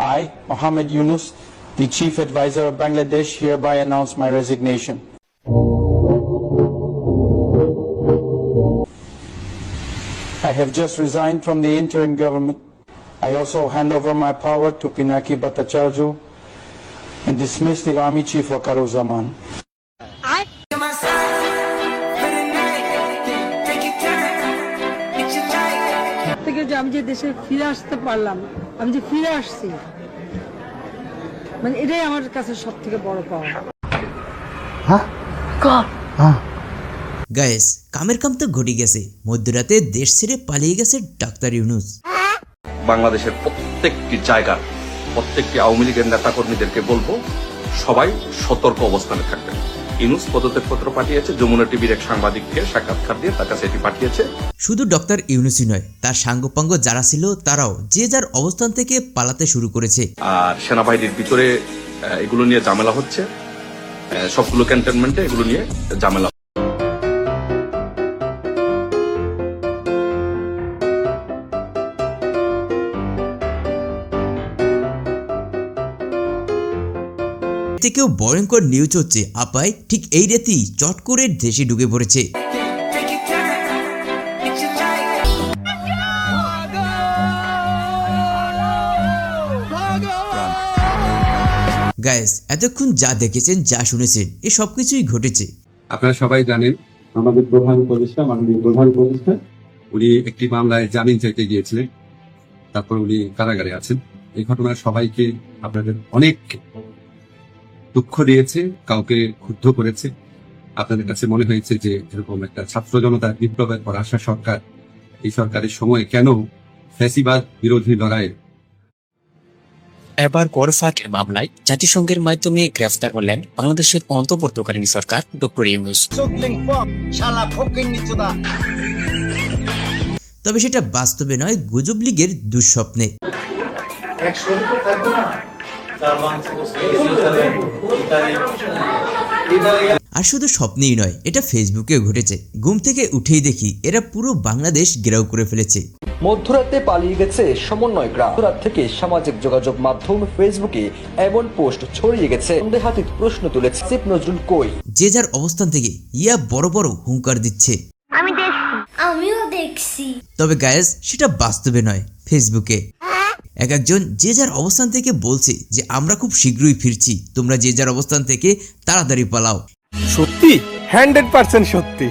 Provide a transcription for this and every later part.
I, Mohammed Yunus, the Chief Advisor of Bangladesh, hereby announce my resignation. I have just resigned from the interim government. I also hand over my power to Pinaki Bhattacharya and dismiss the Army Chief Waqaruzaman. থেকে যে আমি যে দেশে ফিরে আসতে পারলাম, আমি যে ফিরে আসছি, মানে এটাই আমার কাছে সব থেকে বড় পাওয়া। গায়েস, কামের কাম তো ঘটে গেছে। মধ্যরাতে দেশ ছেড়ে পালিয়ে গেছে ডাক্তার ইউনূস। বাংলাদেশের প্রত্যেকটি জায়গার প্রত্যেকটি আওয়ামী লীগের নেতাকর্মীদেরকে বলবো, সবাই সতর্ক অবস্থানে থাকবেন। ইউনূস পদত্যাগপত্র পাঠিয়েছে, যমুনা টিভির এক সাংবাদিককে সাক্ষাৎকার দিয়ে তার কাছে এটি পাঠিয়েছে। শুধু ডক্টর ইউনূসই নয়, তার সাঙ্গপাঙ্গ যারা ছিল তারাও যে যার অবস্থান থেকে পালাতে শুরু করেছে। আর সেনাবাহিনীর ভিতরে এগুলো নিয়ে ঝামেলা হচ্ছে, সবগুলো ক্যান্টনমেন্টে এগুলো নিয়ে ঝামেলা। থেকেও ভয়ঙ্কর নিউজ হচ্ছে, আপাই ঠিক এই রাতেই চট করে দেশে ঢুকে পড়েছে। গাইস, এতক্ষণ যা দেখেছেন, যা শুনেছেন, এ সবকিছুই ঘটেছে। আপনারা সবাই জানেন, আমাদের মাননীয় প্রধান উপদেষ্টা উনি একটি মামলায় জামিন চাইতে গিয়েছিলেন, তারপর উনি কারাগারে আছেন। এই ঘটনা সবাইকে, আপনাদের অনেক দুঃখ দিয়েছে, কাউকে ক্ষুব্ধ করেছে। আপনাদের কাছে মনে হয়েছে যে এরকম একটা ছাত্র জনতার বিপ্লবের পর আসা সরকার, এই সরকারের সময় কেন ফ্যাসিবাদ বিরোধী লড়াই। এবার গড়ফাটের মামলায় জাতিসংঘের মাধ্যমে গ্রেফতার হলেন বাংলাদেশের অন্তর্বর্তীকালীন সরকার ডক্টর ইউনূস। তবে সেটা বাস্তবে নয়, গুজব লীগের দুঃস্বপ্নে। আর শুধু স্বপ্নেই নয়, এটা ফেসবুকে ঘটেছে। ঘুম থেকে উঠেই দেখি এরা পুরো বাংলাদেশ ঘেরাও করে ফেলেছে। মধ্যরাতে পালিয়ে গেছে সমন্বয়করা। রাত থেকে সামাজিক যোগাযোগ মাধ্যম ফেসবুকে এমন পোস্ট ছড়িয়ে গেছে, সন্দেহাতীত প্রশ্ন তুলেছে আসিফ নজরুল কই। যে যার অবস্থান থেকে ইয়া বড় বড় হুঙ্কার দিচ্ছে, আমিও দেখছি। তবে গায়েস, সেটা বাস্তবে নয়, ফেসবুকে। একজন যে যার অবস্থান থেকে বলছে যে আমরা খুব শীঘ্রই ফিরছি, তোমরা যে যার অবস্থান থেকে তাড়াতাড়ি পালাও। সত্যি 100% সত্যি।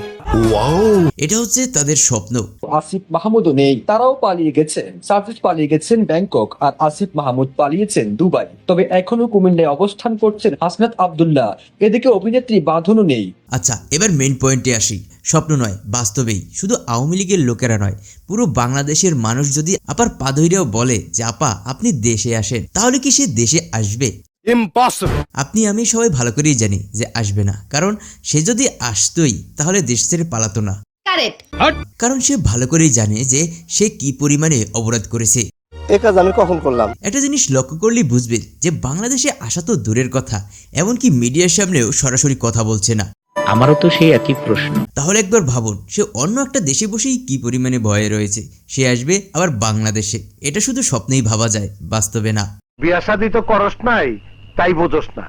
এটা হচ্ছে তাদের স্বপ্ন। আসিফ মাহমুদও নেই, তারাও পালিয়ে গেছেন। সার্জিস পালিয়ে গেছেন ব্যাংকক, আর আসিফ মাহমুদ পালিয়েছেন দুবাই। তবে এখনো কুমিল্লায় অবস্থান করছেন হাসনাত আব্দুল্লাহ। এদিকে অভিনেত্রী বাঁধনও নেই। আচ্ছা, এবার মেইন পয়েন্টে আসি। স্বপ্ন নয়, বাস্তবেই। শুধু আওয়ামী লীগের লোকেরা নয়, পুরো বাংলাদেশের মানুষ যদি আপার পা ধইরেও বলে যে আপা আপনি দেশে আসেন, তাহলে কি সে দেশে আসবে? ইম্পসিবল। আপনি আমি সবাই ভালো করেই জানি যে আসবে না, কারণ সে যদি আসতোই তাহলে দেশ ছেড়ে পালাতো না। কারণ সে ভালো করেই জানে যে সে কি পরিমাণে অপরাধ করেছে। আমি কখন করলাম? একটা জিনিস লক্ষ্য করলেই বুঝবে যে বাংলাদেশে আসা তো দূরের কথা, এমনকি মিডিয়ার সামনেও সরাসরি কথা বলছে না। আমারও তো সেই একই প্রশ্ন। তাহলে একবার ভাবুন, সে অন্য একটা দেশে বসেই কি পরিমাণে ভয়ে রয়েছে। সে আসবে আবার বাংলাদেশে। এটা শুধু স্বপ্নেই ভাবা যায়, বাস্তবে না। বিয়া শাদী তো করস নাই, তাই বোঝস না।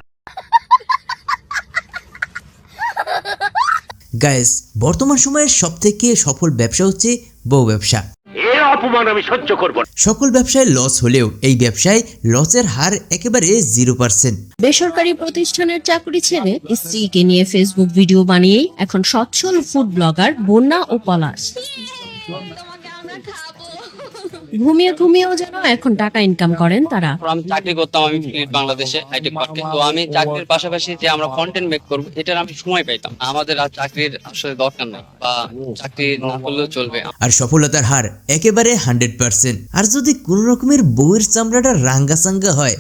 গাইস, বর্তমান সময়ের সবথেকে সফল ব্যবসা হচ্ছে বউ ব্যবসা। এর অপমান আমি সহ্য করব না। সকল ব্যবসায় লস হলেও এই ব্যবসায় লসের হার একেবারে 0%। বেসরকারি প্রতিষ্ঠানের চাকরি ছেড়ে স্ত্রীকে নিয়ে ফেসবুক ভিডিও বানিয়েই এখন সচ্ছল ফুড ব্লগার বন্যা ও পলাশ। ঘুমিয়ে ঘুমিয়েও যেন এখন টাকা ইনকাম করেন তারা। আমি চাকরি করতাম, আমি বাংলাদেশে আইটি পার্কে। তো আমি চাকরির পাশাপাশি যে আমরা কন্টেন্ট মেক করব, এটার আমি সময় পাইতাম। আমাদের আর চাকরির আসলে দরকার নাই, বা চাকরি না করলেও চলবে। আর সফলতার হার একেবারে 100%। আর যদি কোন রকমের বউয়ের চামড়াটা রাঙ্গা সাঙ্গা হয়,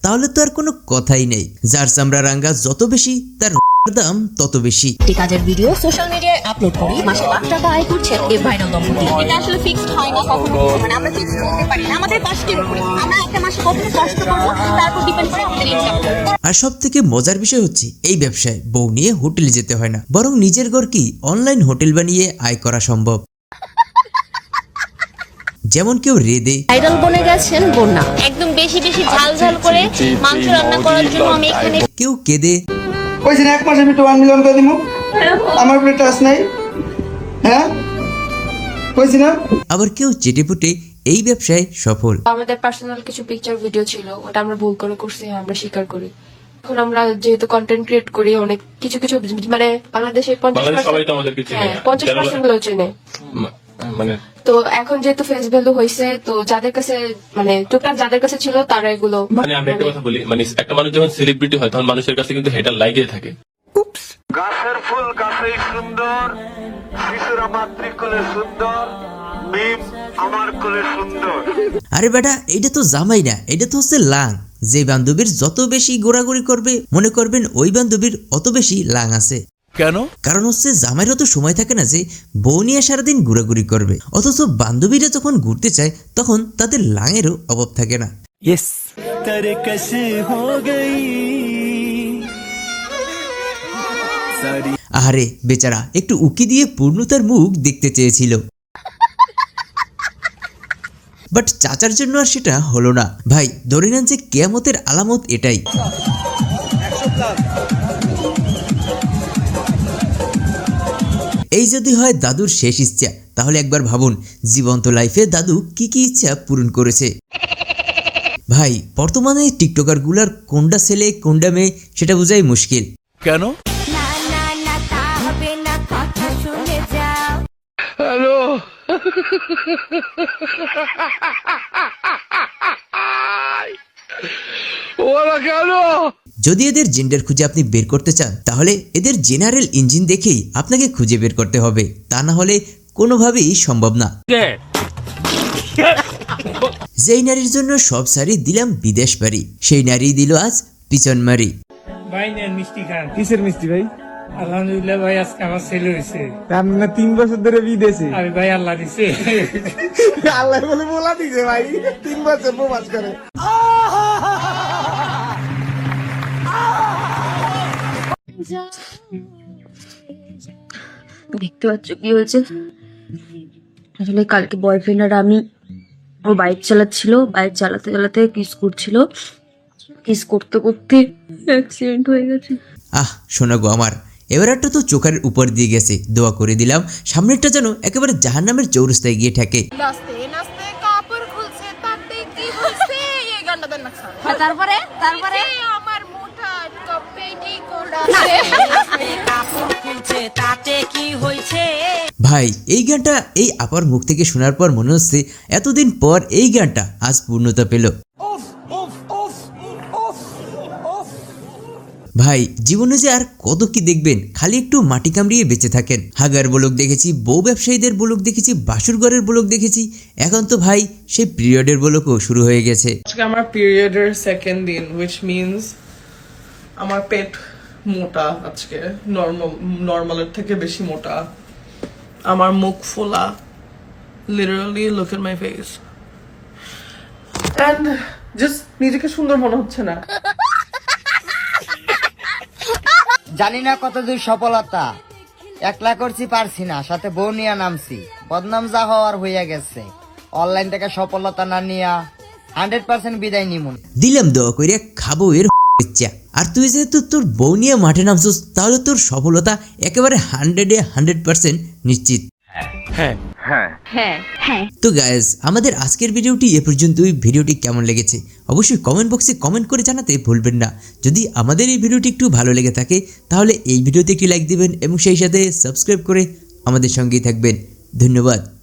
তাহলে তো আর কোনো কথাই নেই। যার চামড়া রাঙ্গা যত বেশি, তার দাম তত বেশি। কাজের ভিডিও সোশ্যাল মিডিয়ায় আপলোড করে মাসে লাখ টাকা আয় করছেন এই ভাইরাল দম্পতি। এটা আসলে ফিক্সড হয় না কখনো, মানে আমরা ফিক্সড করতে পারি না। আমাদের কাজটির উপরে আমরা একটা মাসে কতটা কষ্ট করব তারপর ডিপেন্ড করে আমাদের ইনকাম। আর সবথেকে মজার বিষয় হচ্ছে, এই ব্যবসায় বউ নিয়ে হোটেলে যেতে হয় না, বরং নিজের ঘরকেই অনলাইন হোটেল বানিয়ে আয় করা সম্ভব। যেমন কেউ রেদে, ভাইরাল বনে গেছেন বন্যা, একদম বেশি বেশি ঝাল ঝাল করে মাংস রান্না করার জন্য আমি এখানে কেউ কেঁদে, কইছেন 1 মাসে আমি 1 মিলিয়ন করে দিমু, আমার উপরে টাচ নাই, হ্যাঁ কইছি না। আবার কেউ চেটেপুটে এই ব্যবসায় সফল। আমাদের পার্সোনাল কিছু পিকচার ভিডিও ছিল, ওটা আমরা ভুল করে করছি, আমরা স্বীকার করি। এখন আমরা যেহেতু কন্টেন্ট ক্রিয়েট করি, অনেক কিছু কিছু মানে বাংলাদেশের 50% লোক চেনে, তো এখন যেহেতু ফেস ভ্যালু হয়েছে, তো যাদের কাছে মানে টুকটাক যাদের কাছে ছিল তারা এগুলো মানে আমি একটা কথা বলি, মানে একটা মানুষ যখন সেলিব্রিটি হয় তখন মানুষের কাছে কিন্তু হেটার লাইগেই থাকে। গাছের ফুল গাছেই সুন্দর, শিশুরা মাতৃকুলে সুন্দর, মিম আমার কোলে সুন্দর। আরে বেটা, এটা তো জামাই না, এটা তো হচ্ছে লাং। যে বান্ধবীর যত বেশি ঘোরাঘুরি করবে মনে করবেন ওই বান্ধবীর অত বেশি লাং আছে। কেন? কারণ হচ্ছে জামাইরও তো সময় থাকে না যে বউ নিয়ে সারাদিন ঘোরাঘুরি করবে, অথচ বান্ধবীরা যখন ঘুরতে চায় তখন তাদের লাঙেরও অভাব থাকে না। ইয়েস। আরে বেচারা একটু উকি দিয়ে পূর্ণতার মুখ দেখতে চেয়েছিল, বাট চাচার জন্য আর সেটা হলো না। ভাই ধরে নেন যে কিয়ামতের আলামত এটাই। এই যদি হয় দাদুর শেষ ইচ্ছা, তাহলে একবার ভাবুন জীবন্ত লাইফে দাদু কি কি ইচ্ছা পূরণ করেছে। ভাই বর্তমানে টিকটকার গুলার কোনটা ছেলে কোনটা মেয়ে সেটা বোঝাই মুশকিল। কেন? হ্যালো। ওরা কেন? যদি এদের জেন্ডার খুঁজে আপনি বের করতে চান তাহলে এদের জেনারেল ইঞ্জিন দেখেই আপনাকে খুঁজে বের করতে হবে, তা না হলে কোনোভাবেই সম্ভব না। যেই নারীর জন্য সব সারি দিলাম বিদেশ বাড়ি, সেই নারী দিল আজ পিছন মারি। ভাই নেন মিষ্টি খান। কিসের মিষ্টি ভাই? আলহামদুলিল্লাহ ভাই, আজকে আমার ছেলে হয়েছে। আপনি না 3 বছর ধরে বিদেশে? আমি ভাই আল্লাহ দিছে। আল্লাহ বলে বলা দিছে ভাই, 3 বছর প্রবাস করে। দেখতে পাচ্ছ কি হয়েছে? আসলে কালকে বয়ফ্রেন্ড আর আমি, ও বাইক চালাচ্ছিল, বাইক চালাতে চালাতে কিস করছিল, কিস করতে করতে অ্যাক্সিডেন্ট হয়ে গেছে। শোনা গো আমার, এবারটা তো চোখের উপর দিয়ে গেছে, দোয়া করে দিলাম সামনেরটা যেন একেবারে জাহান্নামের চৌরাস্তায় গিয়ে ঠেকে। তারপরে তারপরে আমার মোটা তাতে কি হয়েছে? ভাই এই গানটা এই আপার মুখ থেকে শোনার পর মনে হচ্ছে এতদিন পর এই গানটা আজ পূর্ণতা পেল। ভাই জীবনে যে আর কত কি দেখবেন, খালি একটু মাটি কামড়িয়ে বেঁচে থাকেন। হাগার ব্লগ দেখেছি, বউ ব্যবসায়ীদের ব্লগ দেখেছি, বাসুরঘরের ব্লগ দেখেছি, এখন তো ভাই সেই পিরিয়ডের ব্লগও শুরু হয়ে গেছে। আজকে আমার পিরিয়ডের সেকেন্ড দিন, which means আমার পেট মোটা, আজকে নর্মালের থেকে বেশি মোটা, আমার মুখ ফোলা, literally look at my face and just নিজেকে সুন্দর মনে হচ্ছে না। জানি না কতদূর সফলতা, একলা করছি পারছি না, সাথে বউ নিয়ে নামছি, বদনাম যা হওয়ার হইয়া গেছে। অনলাইন থেকে সফলতা না নিয়া 100% বিদায় নিমুন। দিলাম দোয়া করে খাবো এর ইচ্ছা। আর তুই যেহেতু তোর বউ নিয়ে মাঠে নামছিস তাহলে তোর সফলতা একেবারে 100% নিশ্চিত। হ্যাঁ হ্যাঁ হ্যাঁ হ্যাঁ। তো গাইস আমাদের আজকের ভিডিওটি এ পর্যন্তই। ভিডিওটি কেমন লেগেছে অবশ্যই কমেন্ট বক্সে কমেন্ট করে জানাতে ভুলবেন না। যদি আমাদের এই ভিডিওটি একটু ভালো লেগে থাকে তাহলে এই ভিডিওতে একটি লাইক দিবেন এবং সেই সাথে সাবস্ক্রাইব করে আমাদের সঙ্গেই থাকবেন। ধন্যবাদ।